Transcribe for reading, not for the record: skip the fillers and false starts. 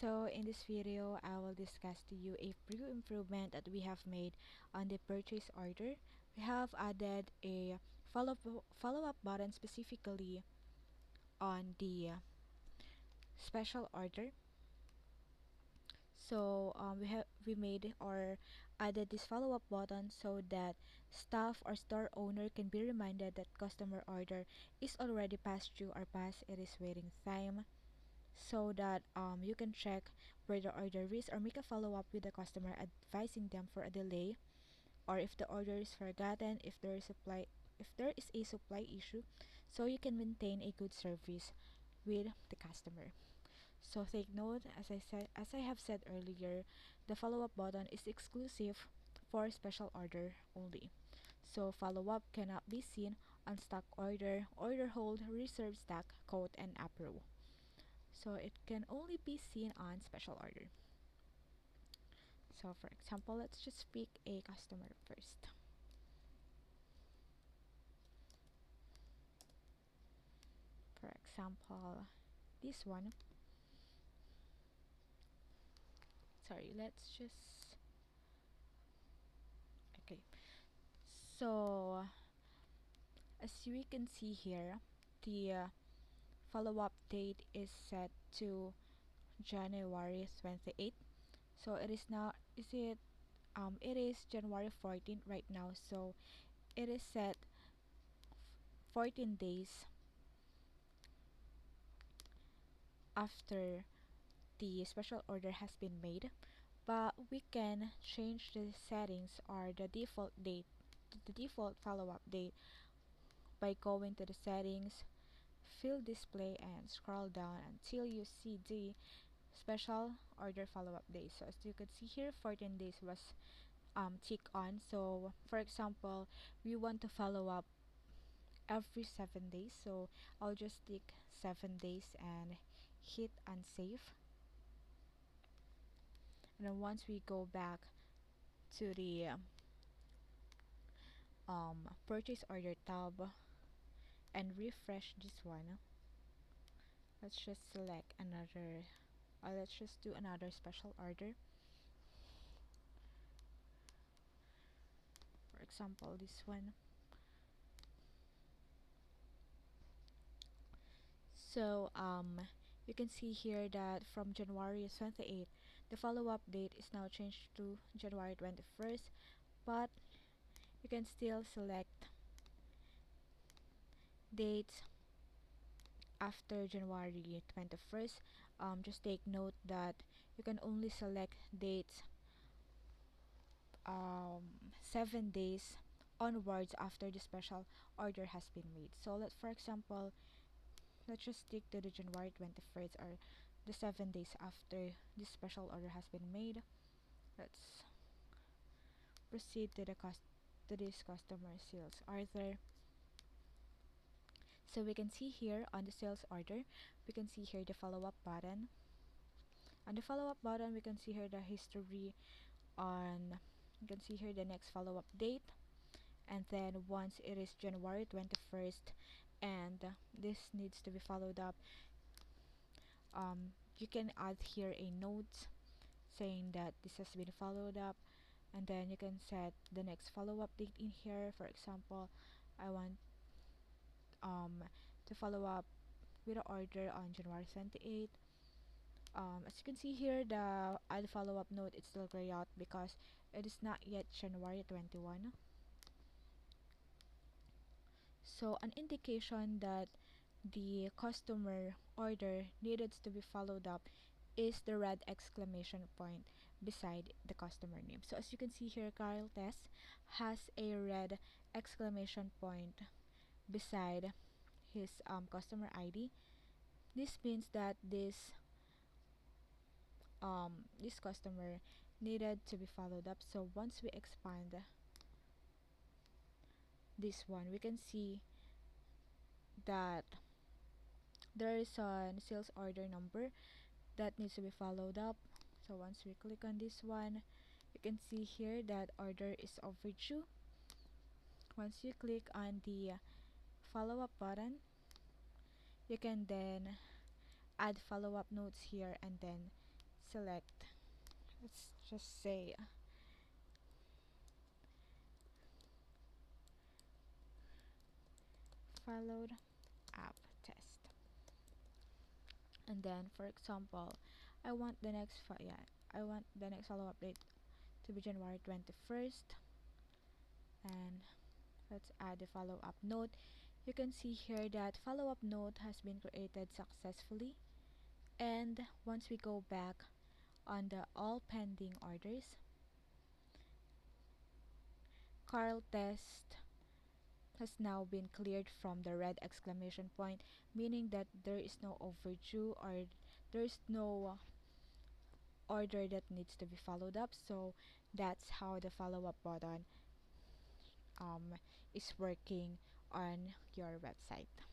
So in this video, I will discuss to you a few improvement that we have made on the purchase order. We have added a follow-up button specifically on the special order. So we made or added this follow-up button so that staff or store owner can be reminded that customer order is already past due or past it is waiting time, so that you can check where the order is or make a follow-up with the customer advising them for a delay, or if the order is forgotten, if there is a supply issue, so you can maintain a good service with the customer. So take note, as I have said earlier, the follow-up button is exclusive for special order only. So follow-up cannot be seen on stock order hold, reserve stock, quote, and approve. So it can only be seen on special order. So for example, let's just pick a customer first. For example, this one. Sorry, let's just okay. So as we can see here, the follow-up date is set to January 28th. So it is now it is January 14th right now. So it is set 14 days after the special order has been made, but we can change the settings or the default date to the default follow-up date by going to the settings, field display, and scroll down until you see the special order follow-up day. So as you can see here, 14 days was tick on. So for example, we want to follow up every 7 days, so I'll just tick 7 days and hit unsave. And then once we go back to the purchase order tab and refresh this one, let's just select another let's just do another special order. For example, this one. So you can see here that from January 28th, the follow-up date is now changed to January 21st, but you can still select dates after January 21st. Just take note that you can only select dates 7 days onwards after the special order has been made. So for example, let's just stick to the January 21st, or the 7 days after this special order has been made. Let's proceed to this customer sales order. So we can see here on the sales order, we can see here the follow-up button. On the follow-up button, we can see here the history on, you can see here the next follow-up date, and then once it is January 21st and this needs to be followed up, you can add here a note saying that this has been followed up, and then you can set the next follow-up date in here. For example, I want to follow up with an order on January 28th. As you can see here, the add follow-up note is still gray out because it is not yet January 21. So an indication that the customer order needed to be followed up is the red exclamation point beside the customer name. So as you can see here, Carl Tess has a red exclamation point beside his customer ID. This means that this customer needed to be followed up. So once we expand this one, we can see that there is a sales order number that needs to be followed up. So once we click on this one, you can see here that order is overdue. Once you click on the follow-up button, you can then add follow-up notes here and then select, let's just say followed up test. And then for example, I want the next follow-up date to be January 21st, and let's add the follow-up note. You can see here that follow-up note has been created successfully. And once we go back on the all pending orders, Carl test has now been cleared from the red exclamation point, meaning that there is no overdue, or there is no order that needs to be followed up. So that's how the follow up button um, is working on your website.